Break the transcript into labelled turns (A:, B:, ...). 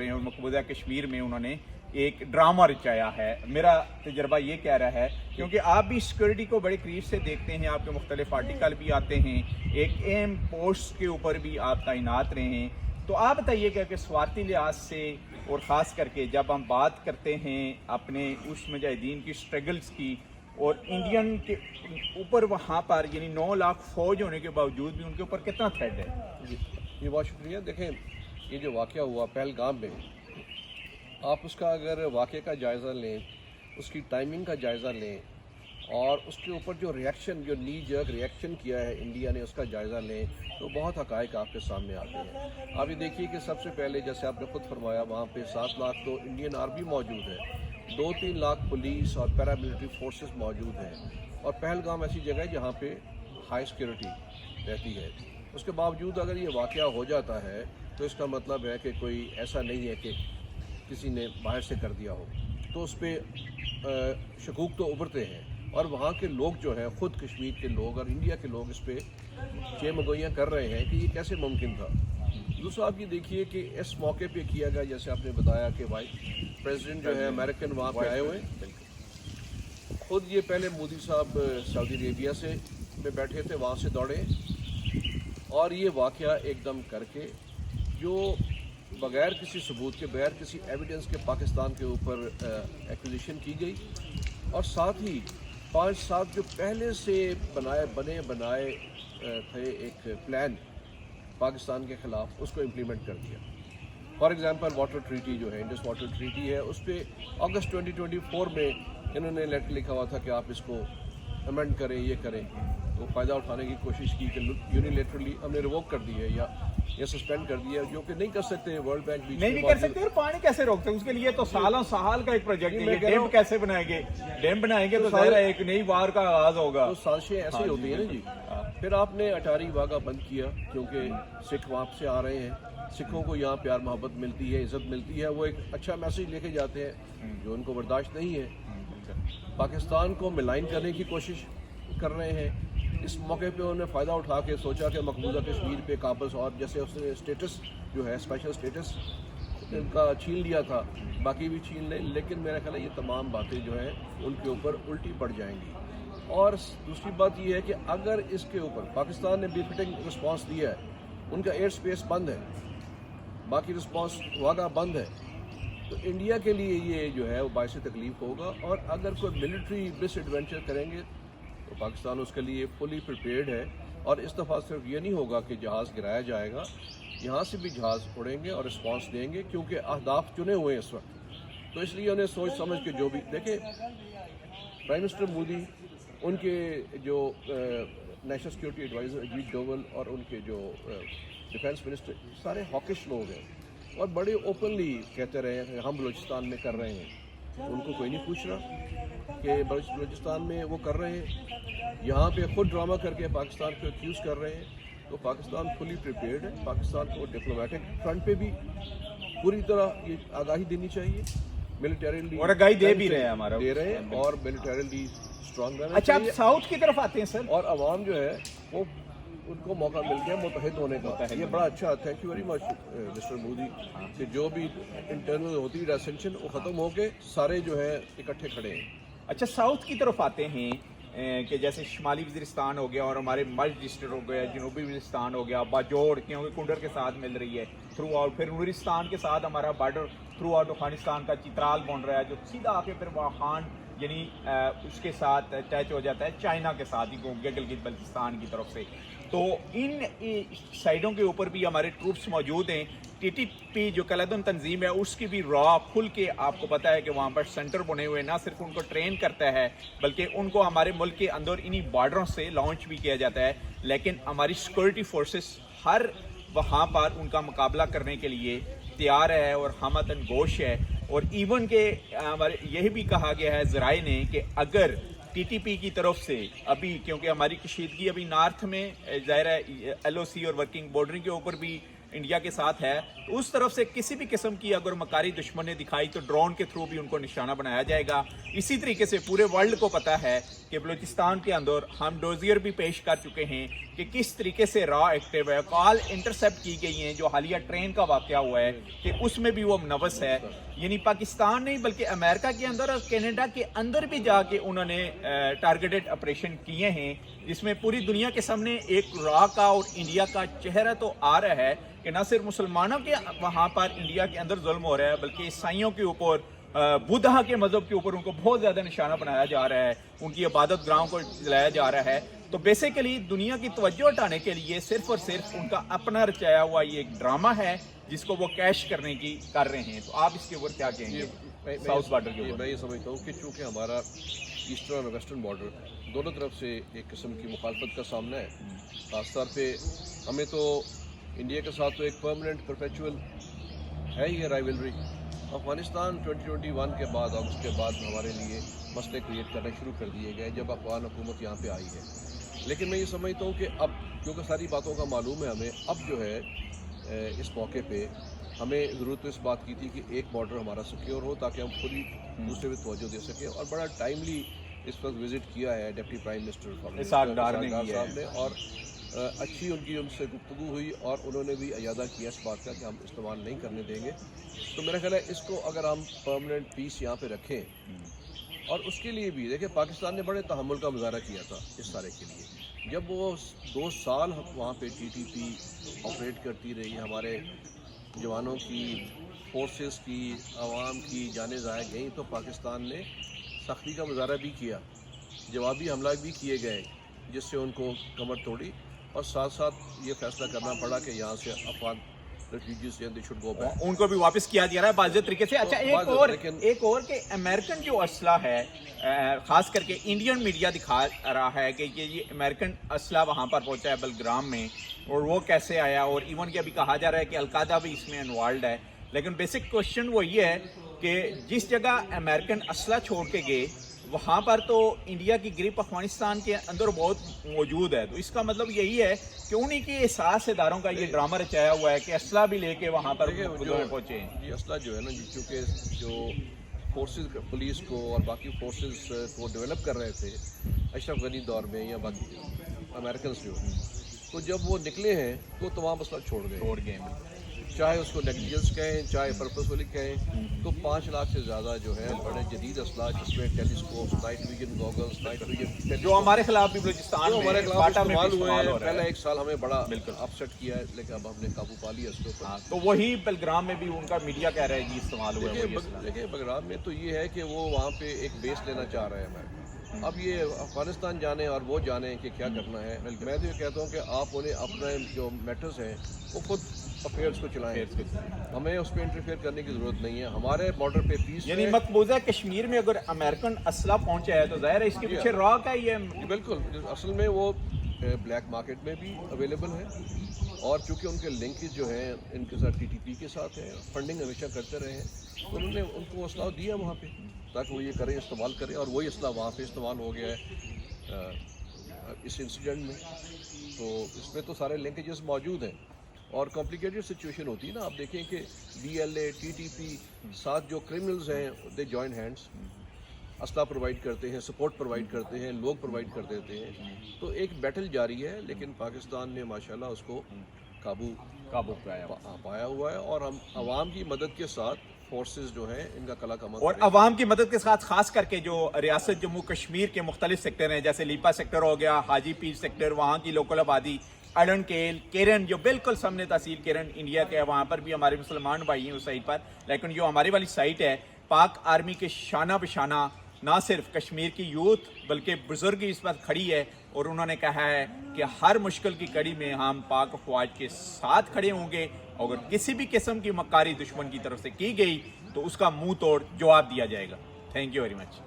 A: और मकबूजा कश्मीर में उन्होंने एक ड्रामा रचाया है। मेरा तजर्बा ये कह रहा है, क्योंकि आप भी सिक्योरिटी को बड़े करीब से देखते हैं, आपके मुख्तलिफ आर्टिकल भी आते हैं, एक अहम पोस्ट के ऊपर भी आप तैनात रहे हैं, तो आप बताइएगा कि स्वार्थी लिहाज से और ख़ास करके जब हम बात करते हैं अपने उस मुजाहिदीन की स्ट्रगल्स की और इंडियन के ऊपर वहाँ पर यानी 9 लाख फौज होने के बावजूद भी उनके ऊपर कितना थ्रेट है?
B: जी बहुत शुक्रिया। देखें, ये जो वाक़या हुआ पहलगाम में, आप उसका अगर वाक़े का जायज़ा लें, उसकी टाइमिंग का जायज़ा लें और उसके ऊपर जो रिएक्शन, जो नी जर्क रिएक्शन किया है इंडिया ने, उसका जायज़ा लें तो बहुत हक़ाइक़ आपके सामने आते हैं। आप ये देखिए कि सबसे पहले जैसे आपने ख़ुद फरमाया, वहाँ पे 7 लाख तो इंडियन आर्मी मौजूद है, 2-3 लाख पुलिस और पैरामिलिट्री फोर्सेस मौजूद हैं और पहलगाम ऐसी जगह है जहाँ पे हाई सिक्योरिटी रहती है। उसके बावजूद अगर ये वाक़या हो जाता है तो इसका मतलब है कि कोई ऐसा नहीं है कि किसी ने बाहर से कर दिया हो, तो उस पर शकूक तो उभरते हैं और वहाँ के लोग जो हैं, ख़ुद कश्मीर के लोग और इंडिया के लोग इस पर चेमगोइयाँ कर रहे हैं कि ये कैसे मुमकिन था। दूसरा आप ये देखिए कि इस मौके पे किया गया, जैसे आपने बताया कि वाइस प्रेसिडेंट जो है अमेरिकन वहाँ पे आए हुए हैं, खुद ये पहले मोदी साहब सऊदी अरेबिया से में बैठे थे, वहाँ से दौड़े और ये वाक़या एकदम करके जो बग़ैर किसी सबूत के, बगैर किसी एविडेंस के पाकिस्तान के ऊपर एक्विजिशन की गई और साथ ही 5-7 जो पहले से बने बनाए थे एक प्लान पाकिस्तान के ख़िलाफ़, उसको इम्प्लीमेंट कर दिया। फॉर एग्ज़ाम्पल वाटर ट्रीटी जो है, इंडस वाटर ट्रीटी है, उस पर अगस्त 2024 में इन्होंने लेटर लिखा हुआ था कि आप इसको अमेंड करें, ये करें, तो फ़ायदा उठाने की कोशिश की कि यूनिलेटरली हमने रिवोक कर दी है या सस्पेंड कर दिया, जो कि नहीं कर सकते। वर्ल्ड बैंक
A: नहीं भी कर सकते और पानी कैसे रोकते हैं? उसके लिए तो सालों साल का एक प्रोजेक्ट है। डैम कैसे बनाएंगे? डैम बनाएंगे तो ज़ाहिर है एक नई वार का आगाज होगा।
B: तो साजिशें ऐसे ही होती है ना जी। फिर आपने अटारी वाघा बंद किया क्योंकि सिख वहाँ से आ रहे हैं, सिखों को यहाँ प्यार मोहब्बत मिलती है, इज़्ज़त मिलती है, वो एक अच्छा मैसेज लेके जाते हैं जो उनको बर्दाश्त नहीं है। पाकिस्तान को मिलाइन करने की कोशिश कर रहे हैं। इस मौके पे उन्होंने फ़ायदा उठा के सोचा कि मकबूजा कश्मीर पे काबल्स और जैसे उसने स्टेटस जो है, स्पेशल स्टेटस इनका छीन लिया था, बाकी भी छीन लें, लेकिन मेरा ख्याल है ये तमाम बातें जो हैं उनके ऊपर उल्टी पड़ जाएंगी। और दूसरी बात ये है कि अगर इसके ऊपर पाकिस्तान ने बेफिटिंग रिस्पॉन्स दिया है, उनका एयर स्पेस बंद है, बाकी रिस्पॉन्स वाघा बंद है, तो इंडिया के लिए ये जो है वो बायस तकलीफ होगा। और अगर कोई मिलिट्री मिसएडवेंचर करेंगे तो पाकिस्तान उसके लिए फुली प्रिपेयर्ड है। और इस दफ़ा सिर्फ ये नहीं होगा कि जहाज़ गिराया जाएगा, यहाँ से भी जहाज़ उड़ेंगे और रिस्पॉन्स देंगे, क्योंकि अहदाफ चुने हुए हैं इस वक्त। तो इसलिए उन्हें सोच समझ के जो भी देखें, प्राइम मिनिस्टर मोदी, उनके जो national security adviser Ajit Doval और उनके जो डिफेंस मिनिस्टर, सारे हॉकिश लोग हैं और बड़े ओपनली कहते रहे हैं हम बलूचिस्तान में कर रहे हैं। उनको कोई नहीं पूछ रहा कि बलूचिस्तान में वो कर रहे हैं, यहाँ पे खुद ड्रामा करके पाकिस्तान को एक्यूज़ कर रहे हैं। तो पाकिस्तान फुली प्रिपेयर्ड है। पाकिस्तान को डिप्लोमेटिक फ्रंट पे भी पूरी तरह ये आगाही देनी चाहिए, मिलिटरीली
A: और आगाही दे भी रहे हैं, हमारा
B: दे रहे हैं और मिलिटरीली स्ट्रॉन्ग रहना
A: अच्छा, आप
B: चाहिए।
A: साउथ की तरफ आते हैं सर,
B: और अवाम जो है वो उनको मौका मिल गया मुतहद होने का, ये बड़ा अच्छा। Thank you very much mister Modi कि जो भी इंटरनल होती है रेसेंशन वो ख़त्म हो के सारे जो है इकट्ठे खड़े हैं।
A: अच्छा साउथ की तरफ आते हैं कि जैसे शुमाली वज़ीरिस्तान हो गया और हमारे मर्ज डिस्ट्रिक्ट हो गया, जनूबी वज़ीरिस्तान हो गया, बाजोड़ क्योंकि कुंडर के साथ मिल रही है थ्रू आउट, फिर नूरिस्तान के साथ हमारा बॉर्डर थ्रू आउट अफगानिस्तान का चित्राल बन रहा है, जो सीधा आके फिर वाखान यानी उसके साथ अटैच हो जाता है चाइना के साथ ही गिलगित बल्तिस्तान की तरफ से। तो इन साइडों के ऊपर भी हमारे ट्रूप्स मौजूद हैं। टीटीपी जो कलादुन तंजीम है उसकी भी रॉ खुल के आपको पता है कि वहाँ पर सेंटर बने हुए, ना सिर्फ उनको ट्रेन करता है बल्कि उनको हमारे मुल्क के अंदर इन्हीं बॉर्डरों से लॉन्च भी किया जाता है। लेकिन हमारी सिक्योरिटी फोर्सेस हर वहाँ पर उनका मुकाबला करने के लिए तैयार है और हमतन गोश है। और इवन के हमारे यही भी कहा गया है ज़राए ने कि अगर टीटीपी की तरफ से अभी, क्योंकि हमारी कशीदगी अभी नॉर्थ में ज़ाहिर है LOC और वर्किंग बॉर्डरिंग के ऊपर भी इंडिया के साथ है, तो उस तरफ से किसी भी किस्म की अगर मकारी दुश्मन ने दिखाई तो ड्रोन के थ्रू भी उनको निशाना बनाया जाएगा। इसी तरीके से पूरे वर्ल्ड को पता है कि बलूचिस्तान के अंदर हम डोजियर भी पेश कर चुके हैं कि किस तरीके से रॉ एक्टिव है, कॉल इंटरसेप्ट की गई हैं, जो हालिया ट्रेन का वाक़या हुआ है कि उसमें भी वो मुनव्वस है। यानी पाकिस्तान नहीं बल्कि अमेरिका के अंदर और कनाडा के अंदर भी जाके उन्होंने टारगेटेड ऑपरेशन किए हैं, जिसमें पूरी दुनिया के सामने एक रॉ का और इंडिया का चेहरा तो आ रहा है कि न सिर्फ मुसलमानों के वहाँ पर इंडिया के अंदर जुल्म हो रहा है, बल्कि ईसाइयों के ऊपर, बुद्धा के मज़हब के ऊपर उनको बहुत ज़्यादा निशाना बनाया जा रहा है, उनकी इबादत गाहों को जलाया जा रहा है। तो बेसिकली दुनिया की तवज्जो हटाने के लिए सिर्फ और सिर्फ उनका अपना रचाया हुआ ये एक ड्रामा है जिसको वो कैश करने की कर रहे हैं। तो आप इसके ऊपर क्या कहेंगे साउथ बॉर्डर के ऊपर?
B: मैं ये समझता हूँ कि चूँकि हमारा ईस्टर्न और वेस्टर्न बॉर्डर दोनों तरफ से एक किस्म की मुखालफत का सामना है। खासतौर पे हमें तो इंडिया के साथ तो एक परमानेंट परपेचुअल है ये राइवलरी। अफगानिस्तान 2021 के बाद और उसके बाद हमारे लिए मसले क्रिएट करना शुरू कर दिए गए जब अफगान हुकूमत यहाँ पे आई है। लेकिन मैं ये समझता हूँ कि अब क्योंकि सारी बातों का मालूम है हमें, अब जो है इस मौके पे हमें ज़रूरत तो इस बात की थी कि एक बॉर्डर हमारा सिक्योर हो ताकि हम खुद ही दूसरे पे तवज्जो दे सकें। और बड़ा टाइमली इस वक्त विज़िट किया है डिप्टी प्राइम मिनिस्टर साहब ने और अच्छी उनकी उनसे गुफ्तगू हुई और उन्होंने भी अयादा किया इस बात का कि हम इस्तेमाल नहीं करने देंगे। तो मेरा ख्याल है इसको अगर हम परमानेंट पीस यहाँ पे रखें, और उसके लिए भी देखिए पाकिस्तान ने बड़े तहम्मुल का मुजाहरा किया था इस सारे के लिए। जब वो 2 साल वहाँ पे TTP ऑपरेट करती रही, हमारे जवानों की, फोर्सेस की, आवाम की जानें ज़ाया गई, तो पाकिस्तान ने सख्ती का मुजाहरा भी किया, जवाबी हमला भी किए गए जिससे उनको कमर तोड़ी, और साथ साथ ये फैसला करना पड़ा कि यहाँ से Afghan refugees they should go back,
A: उनको भी वापस किया जा रहा है बाज़ तरीके से। अच्छा, एक और के अमेरिकन जो असला है, खास करके इंडियन मीडिया दिखा रहा है कि ये अमेरिकन असला वहाँ पर पहुँचा है बलग्राम में, और वो कैसे आया, और इवन कि अभी कहा जा रहा है कि अलकायदा भी इसमें इन्वॉल्व है। लेकिन बेसिक क्वेश्चन वो ये है कि जिस जगह अमेरिकन असला छोड़ के गए वहाँ पर तो इंडिया की ग्रिप अफगानिस्तान के अंदर बहुत मौजूद है। तो इसका मतलब यही है कि उन्हीं के एहसास इदारों का ये ड्रामा रचाया हुआ है कि असला भी लेके वहाँ पर पहुँचे।
B: ये असला जो है ना, चूँकि जो फोर्सेस पुलिस को और बाकी फोर्सेस को डेवलप कर रहे थे अशरफ गनी दौर में या बाकी अमेरिकन जो, तो जब वो निकले हैं तो तमाम असला छोड़ गए, चाहे उसको नेग्लिजेंस कहें चाहे पर्पसफुली कहें। तो 5 लाख से ज़्यादा जो है बड़े जदीद असला, जिसमें telescope, night vision goggles, night vision
A: जो हमारे खिलाफ भी बलूचिस्तान में
B: हमारे खिलाफ इस्तेमाल हुए हैं। पहले 1 साल हमें बड़ा अपसेट किया है, लेकिन अब हमने काबू पा लिया इसके ऊपर।
A: तो वही बलग्राम में भी उनका मीडिया कह रहा है कि इस्तेमाल हुआ है।
B: देखिए बलग्राम में तो ये है कि वो वहाँ पे एक बेस लेना चाह रहे हैं। मैं अब ये अफगानिस्तान जाने और वो जाने कि क्या करना है। मैं तो ये कहता हूँ कि आप उन्हें अपने जो मैटर्स हैं वो खुद अफेयर्स को चलाएं, हमें उस पर इंटरफेयर करने की ज़रूरत नहीं है। हमारे बॉर्डर पे पीस,
A: यानी मकबूजा कश्मीर में अगर अमेरिकन असला पहुंचा है तो जाहिर है इसके पीछे रॉ का ही है।
B: बिल्कुल, असल में वो ब्लैक मार्केट में भी अवेलेबल है, और चूँकि उनके लिंकेज जो है इनके साथ TTP के साथ है, फंडिंग हमेशा करते रहे हैं, तो उन्होंने उनको असला दिया वहाँ पे ताकि वो ये करें, इस्तेमाल करें, और वही असला वहाँ पे इस्तेमाल हो गया है इस इंसिडेंट में। तो इसमें तो सारे लिंकेजेस मौजूद हैं, और कॉम्प्लिकेटेड सिचुएशन होती है ना। आप देखें कि DLA, TTP साथ जो क्रिमिनल्स हैं दे जॉइन हैंड्स, असला प्रोवाइड करते हैं, सपोर्ट प्रोवाइड करते हैं, लोग प्रोवाइड कर देते हैं। तो एक बैटल जारी है, लेकिन पाकिस्तान ने माशाल्लाह उसको काबू पाया हुआ है, और हम आवाम की मदद के साथ फोर्सेस जो हैं इनका कला कमा,
A: और अवाम की मदद के साथ खास करके जो रियासत जम्मू कश्मीर के मुख्तलिफ सेक्टर हैं, जैसे लीपा सेक्टर हो गया, हाजी पीर सेक्टर, वहाँ की लोकल आबादी, अडन केल, केरन जो बिल्कुल सामने तहसील केरन इंडिया के है, वहाँ पर भी हमारे मुसलमान भाई हैं उस साइड पर। लेकिन जो हमारी वाली साइट है, पाक आर्मी के शाना बशाना ना सिर्फ कश्मीर की यूथ बल्कि बुजुर्ग इस पर खड़ी है, और उन्होंने कहा है कि हर मुश्किल की कड़ी में हम पाक अफवाज के साथ खड़े होंगे। अगर किसी भी किस्म की मकारी दुश्मन की तरफ से की गई तो उसका मुंह तोड़ जवाब दिया जाएगा। Thank you very much.